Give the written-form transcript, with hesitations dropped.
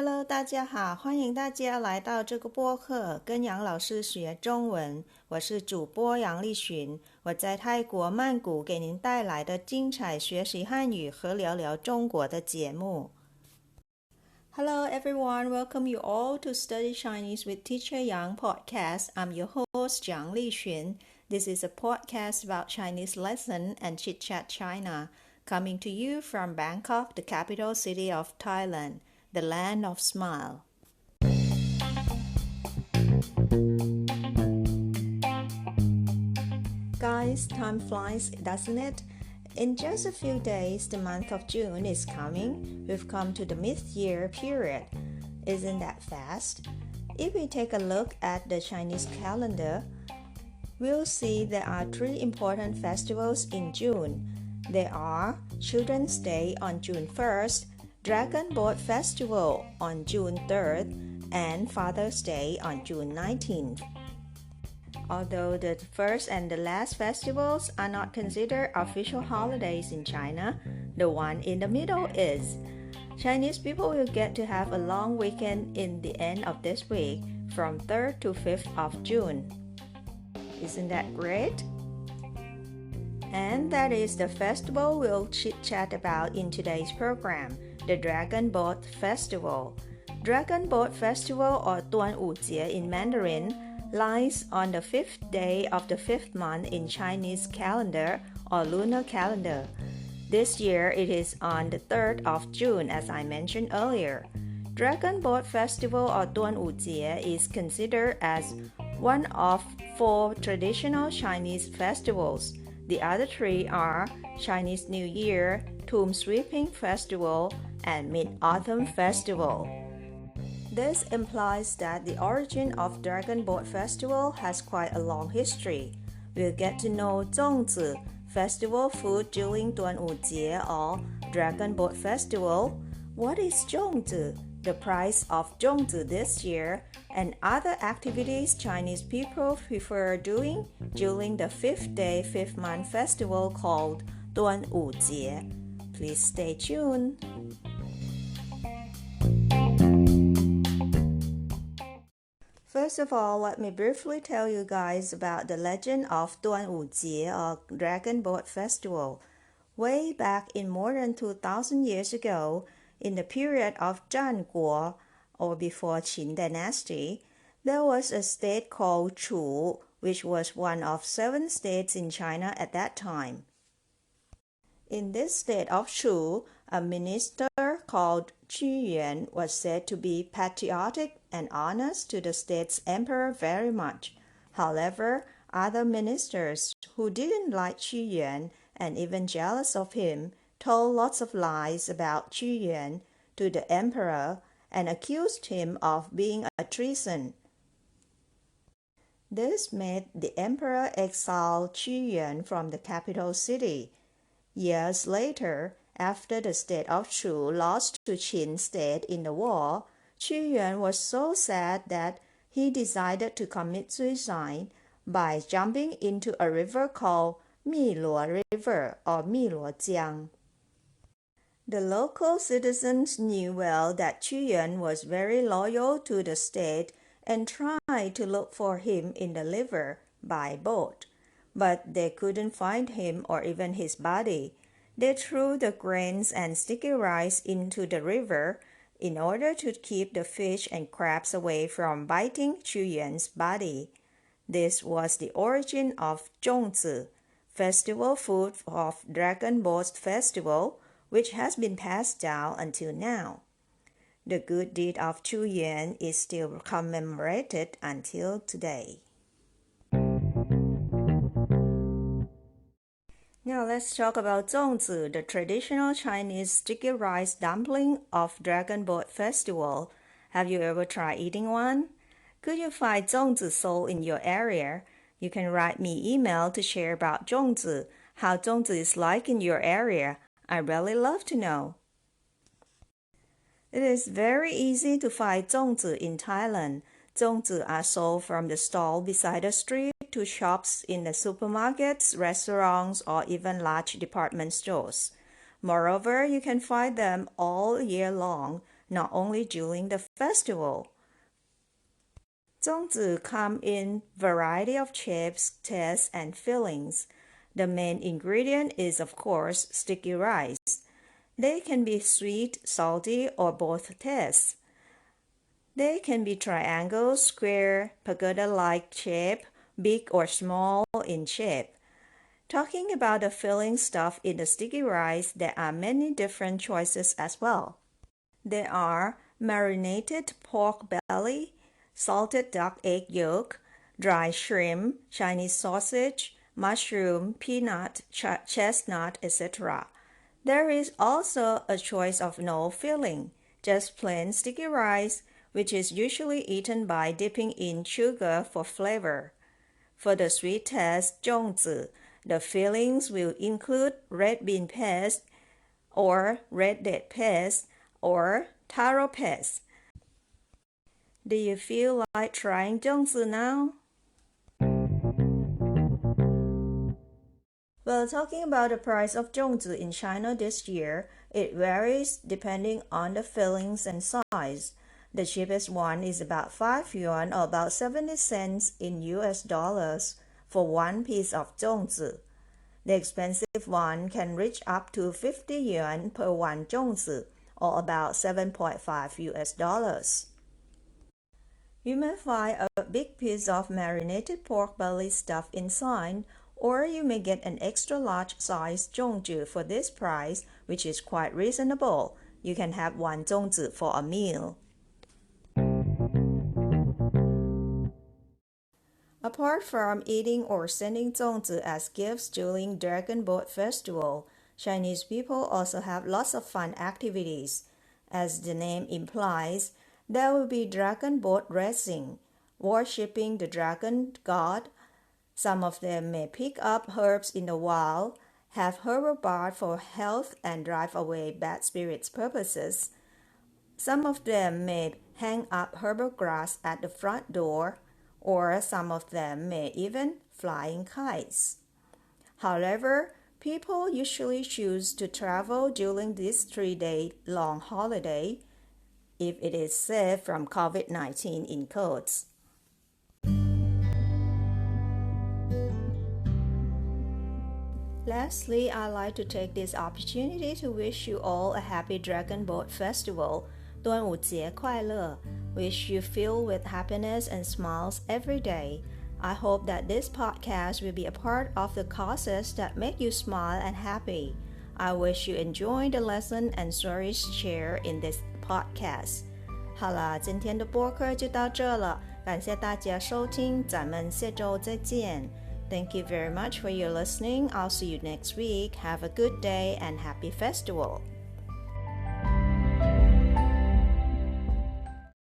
Hello， 大家好，欢迎大家来到这个播客，跟杨老师学中文。我是主播杨丽群，我在泰国曼谷给您带来的精彩学习汉语和聊聊中国的节目。Hello everyone, welcome you all to Study Chinese with Teacher Yang podcast. I'm your host, Yang Lixun. This is a podcast about Chinese lesson and Chit Chat China, coming to you from Bangkok, the capital city of Thailand.The land of smile. Guys, time flies, doesn't it? In just a few days, the month of June is coming. We've come to the mid-year period. Isn't that fast? If we take a look at the Chinese calendar, we'll see there are three important festivals in June. There are Children's Day on June 1st,Dragon Boat Festival on June 3rd, and Father's Day on June 19th. Although the first and the last festivals are not considered official holidays in China, the one in the middle is. Chinese people will get to have a long weekend in the end of this week, from 3rd to 5th of June. Isn't that great? And that is the festival we'll chit-chat about in today's program.The Dragon Boat Festival. Dragon Boat Festival, or Duanwu in Mandarin, lies on the 5th day of the 5th month in Chinese calendar or lunar calendar. This year it is on the 3rd of June, as I mentioned earlier. Dragon Boat Festival, or Duanwu is considered as one of 4 traditional Chinese festivals. The other 3 are Chinese New Year, Tomb Sweeping Festival,and Mid-Autumn Festival. This implies that the origin of Dragon Boat Festival has quite a long history. We'll get to know zòngzi, festival food during Duanwu or Dragon Boat Festival. What is zòngzi? The price of zòngzi this year, and other activities Chinese people prefer doing during the 5th day, 5th month festival called Duanwu Please stay tuned. First of all, let me briefly tell you guys about the legend of Duanwu or Dragon Boat Festival. Way back in more than 2,000 years ago, in the period of Zhanguo, or before Qin dynasty, there was a state called Chu, which was one of 7 states in China at that time.In this state of Chu, a minister called Qu Yuan was said to be patriotic and honest to the state's emperor very much. However, other ministers who didn't like Qu Yuan and even jealous of him told lots of lies about Qu Yuan to the emperor and accused him of being a treason. This made the emperor exile Qu Yuan from the capital city.Years later, after the state of Chu lost to Qin state in the war, Qu Yuan was so sad that he decided to commit suicide by jumping into a river called Miluo River or Miluo Jiang. The local citizens knew well that Qu Yuan was very loyal to the state and tried to look for him in the river by boat.But they couldn't find him or even his body. They threw the grains and sticky rice into the river in order to keep the fish and crabs away from biting Qu Yuan's body. This was the origin of zòngzi, festival food of Dragon Boat Festival, which has been passed down until now. The good deed of Qu Yuan is still commemorated until today.Now let's talk about zòngzi, the traditional Chinese sticky rice dumpling of Dragon Boat Festival. Have you ever tried eating one? Could you find zòngzi sold in your area? You can write me email to share about zòngzi, how zòngzi is like in your area. I'd really love to know. It is very easy to find zòngzi in Thailand. Zòngzi are sold from the stall beside the street.to shops in the supermarkets, restaurants, or even large department stores. Moreover, you can find them all year long, not only during the festival. Zòngzi come in variety of shapes, tastes, and fillings. The main ingredient is, of course, sticky rice. They can be sweet, salty, or both tastes. They can be triangle, square, pagoda-like shape, big or small in shape. Talking about the filling stuff in the sticky rice, there are many different choices as well. There are marinated pork belly, salted duck egg yolk, dry shrimp, Chinese sausage, mushroom, peanut, chestnut, etc. There is also a choice of no filling, just plain sticky rice, which is usually eaten by dipping in sugar for flavor. For the sweet taste, zòngzi, the fillings will include red bean paste, or red date paste, or taro paste. Do you feel like trying zòngzi now? Well, talking about the price of zòngzi in China this year, it varies depending on the fillings and size. The cheapest one is about 5 yuan or about 70 cents in US dollars for one piece of zòngzi. The expensive one can reach up to 50 yuan per one zòngzi or about 7.5 US dollars. You may find a big piece of marinated pork belly stuffed inside, or you may get an extra large size zòngzi for this price, which is quite reasonable. You can have one zòngzi for a meal. Apart from eating or sending zòngzi as gifts during Dragon Boat Festival, Chinese people also have lots of fun activities. As the name implies, there will be dragon boat racing, worshipping the dragon god. Some of them may pick up herbs in the wild, have herbal bath for health and drive away bad spirits purposes. Some of them may hang up herbal grass at the front door, or some of them may even fly in kites. However, people usually choose to travel during this 3-day long holiday if it is safe from COVID-19 in quotes. Lastly, I'd like to take this opportunity to wish you all a happy Dragon Boat Festival. 端午节快乐! Wish you filled with happiness and smiles every day. I hope that this podcast will be a part of the causes that make you smile and happy. I wish you enjoy the lesson and stories shared in this podcast. 好了，今天的播客就到这了，感谢大家收听，咱们下周再见。Thank you very much for your listening. I'll see you next week. Have a good day and happy festival.